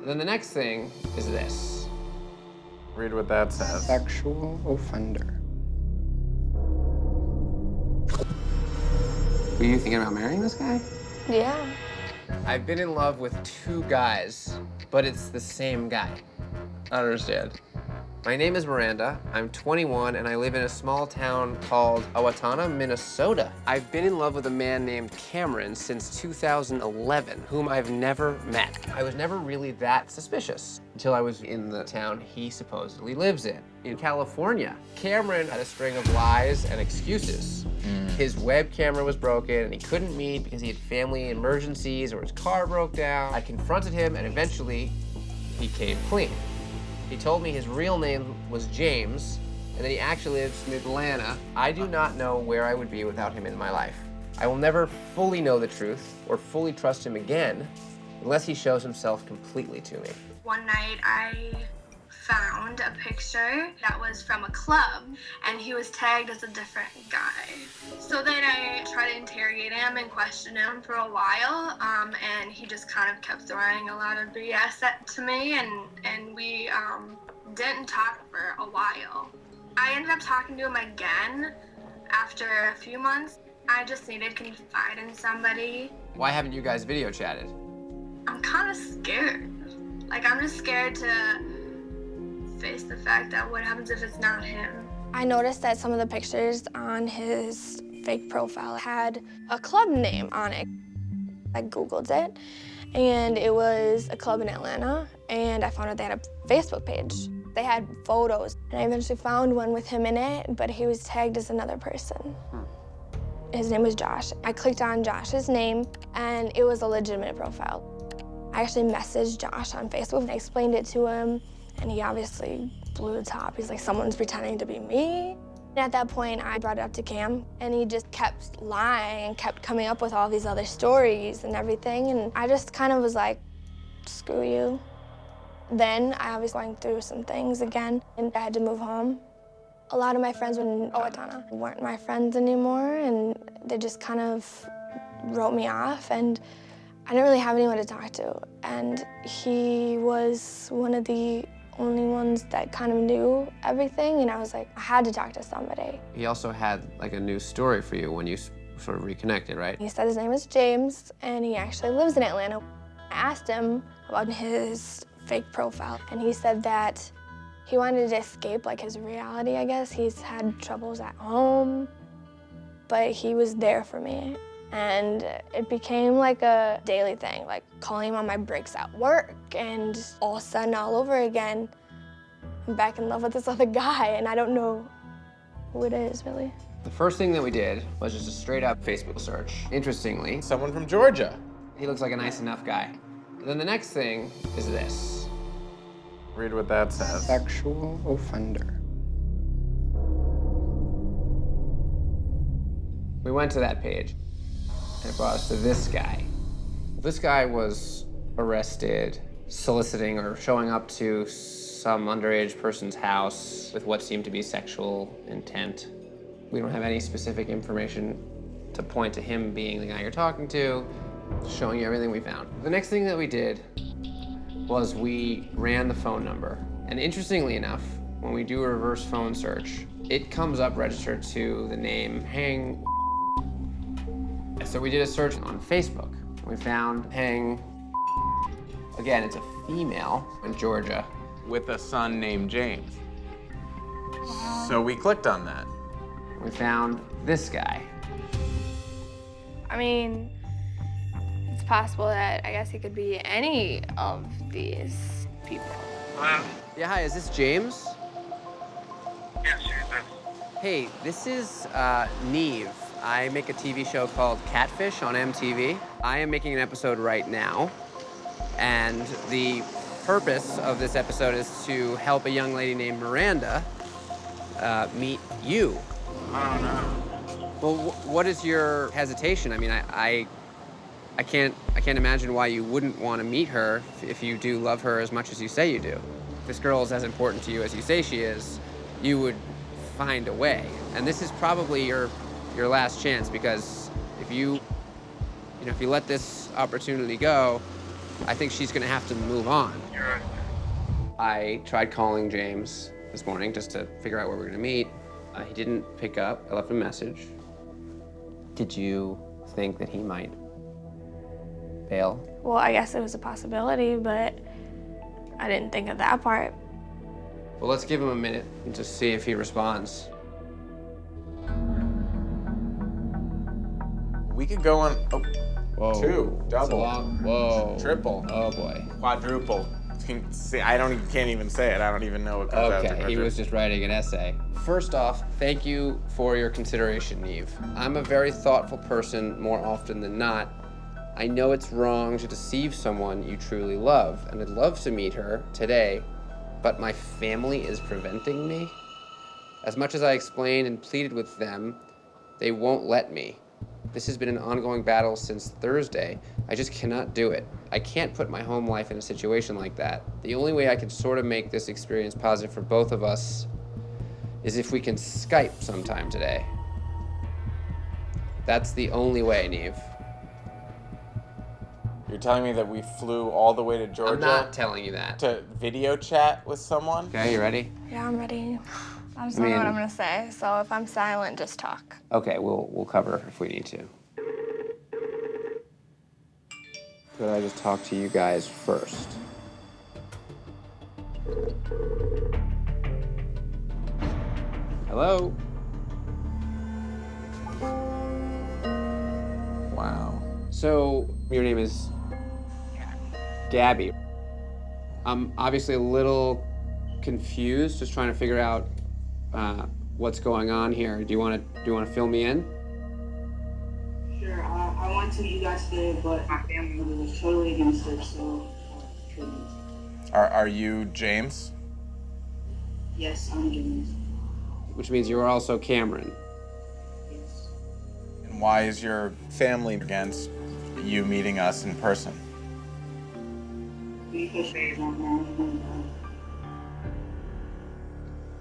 Then the next thing is this. Read what that says. Sexual offender. Were you thinking about marrying this guy? Yeah. I've been in love with 2 guys, but it's the same guy. I don't understand. My name is Miranda. I'm 21, and I live in a small town called Owatonna, Minnesota. I've been in love with a man named Cameron since 2011, whom I've never met. I was never really that suspicious until I was in the town he supposedly lives in California. Cameron had a string of lies and excuses. His web camera was broken, and he couldn't meet because he had family emergencies or his car broke down. I confronted him, and eventually, he came clean. He told me his real name was James, and that he actually lives in Atlanta. I do not know where I would be without him in my life. I will never fully know the truth or fully trust him again unless he shows himself completely to me. One night I found a picture that was from a club, and he was tagged as a different guy. So then I tried to interrogate him and question him for a while, and he just kind of kept throwing a lot of BS to me, and we didn't talk for a while. I ended up talking to him again after a few months. I just needed to confide in somebody. Why haven't you guys video chatted? I'm kind of scared. Like, I'm just scared to face the fact that what happens if it's not him. I noticed that some of the pictures on his fake profile had a club name on it. I Googled it, and it was a club in Atlanta, and I found out they had a Facebook page. They had photos, and I eventually found one with him in it, but he was tagged as another person. His name was Josh. I clicked on Josh's name, and it was a legitimate profile. I actually messaged Josh on Facebook and I explained it to him, and he obviously blew the top. He's like, someone's pretending to be me. And at that point, I brought it up to Cam, and he just kept lying and kept coming up with all these other stories and everything, and I just kind of was like, screw you. Then I was going through some things again, and I had to move home. A lot of my friends in Owatonna weren't my friends anymore, and they just kind of wrote me off, and I didn't really have anyone to talk to. And he was one of the only ones that kind of knew everything, and I was like, I had to talk to somebody. He also had like a new story for you when you sort of reconnected, right? He said his name is James, and he actually lives in Atlanta. I asked him about his fake profile, and he said that he wanted to escape like his reality, I guess. He's had troubles at home, but he was there for me. And it became like a daily thing, like calling him on my breaks at work, and all of a sudden, all over again, I'm back in love with this other guy, and I don't know who it is, really. The first thing that we did was just a straight up Facebook search. Interestingly, Someone from Georgia. he looks like a nice enough guy. Then the next thing is this. Read what that says. Sexual offender. We went to that page, and it brought us to this guy. This guy was arrested soliciting or showing up to some underage person's house with what seemed to be sexual intent. We don't have any specific information to point to him being the guy you're talking to, showing you everything we found. The next thing that we did was we ran the phone number. And interestingly enough, when we do a reverse phone search, it comes up registered to the name Hang. So we did a search on Facebook. We found Hang. Again, it's a female in Georgia. With a son named James. So we clicked on that. We found this guy. I mean, it's possible that I guess he could be any of these people. Yeah, hi, is this James? Yes, who's this? Hey, this is Neve. I make a TV show called Catfish on MTV. I am making an episode right now, and the purpose of this episode is to help a young lady named Miranda meet you. I don't know. Well, what is your hesitation? I mean, I can't imagine why you wouldn't want to meet her if you do love her as much as you say you do. If this girl is as important to you as you say she is, you would find a way. And this is probably your last chance, because if you let this opportunity go, I think she's gonna have to move on. You're right. I tried calling James this morning just to figure out where we're gonna meet. He didn't pick up. I left him a message. Did you think that he might bail? Well, I guess it was a possibility, but I didn't think of that part. Well, let's give him a minute and just see if he responds. We could go on, oh, Whoa. 2, double, Whoa. triple, Oh boy. quadruple. See, can't even say it. I don't even know what comes after Okay, he quadruple. was just writing an essay. First off, thank you for your consideration, Neve. I'm a very thoughtful person more often than not. I know it's wrong to deceive someone you truly love, and I'd love to meet her today, but my family is preventing me. As much as I explained and pleaded with them, they won't let me. This has been an ongoing battle since Thursday. I just cannot do it. I can't put my home life in a situation like that. The only way I can sort of make this experience positive for both of us is if we can Skype sometime today. That's the only way, Neve. You're telling me that we flew all the way to Georgia I'm not telling you that. to video chat with someone? Okay, you ready? Yeah, I'm ready. I just don't know what I'm gonna say, so if I'm silent, just talk. Okay, we'll cover if we need to. Could I just talk to you guys first? Hello? Wow. So, your name is Gabby. I'm obviously a little confused, just trying to figure out what's going on here. Do you want to fill me in? Sure, I wanted to meet you guys today, but my family was totally against it, so couldn't. Are you James? Yes, I'm James. Which means you're also Cameron. Yes. And why is your family against you meeting us in person? Because they don't know anything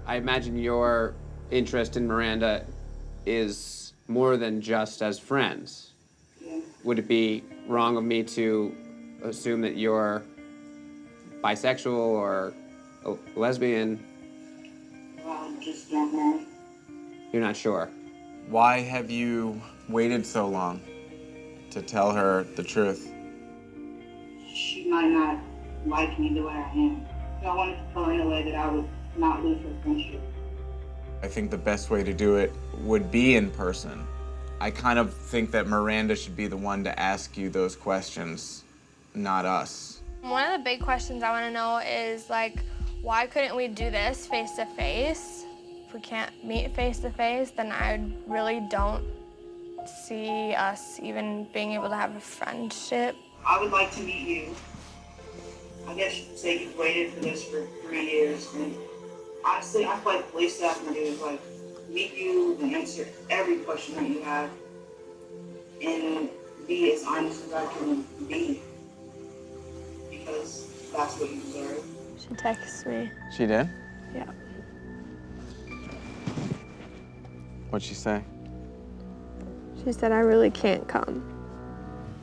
I imagine your interest in Miranda is more than just as friends. Yeah. Would it be wrong of me to assume that you're bisexual or a lesbian? I just don't know. You're not sure. Why have you waited so long to tell her the truth? She might not like me the way I am. So I wanted to tell her in a way that I would not lose her friendship. I think the best way to do it would be in person. I kind of think that Miranda should be the one to ask you those questions, not us. One of the big questions I want to know is, like, why couldn't we do this face to face? If we can't meet face to face, then I really don't see us even being able to have a friendship. I would like to meet you. I guess you could say you've waited for this for 3 years, and honestly, I feel like the least that I can do is like meet you and answer every question that you have, and be as honest as I can be, because that's what you deserve. She texts me. She did? Yeah. What'd she say? She said I really can't come.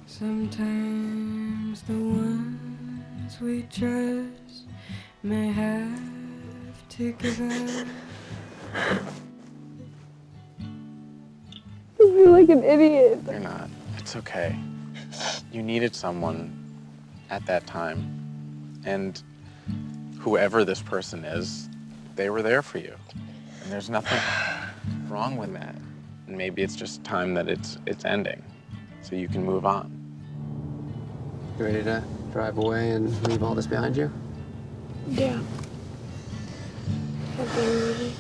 Sometimes the ones we trust may have to give up. I feel like an idiot. You're not. It's okay. You needed someone at that time. And whoever this person is, they were there for you. And there's nothing wrong with that. And maybe it's just time that it's ending, so you can move on. You ready to drive away and leave all this behind you? Yeah. I've been really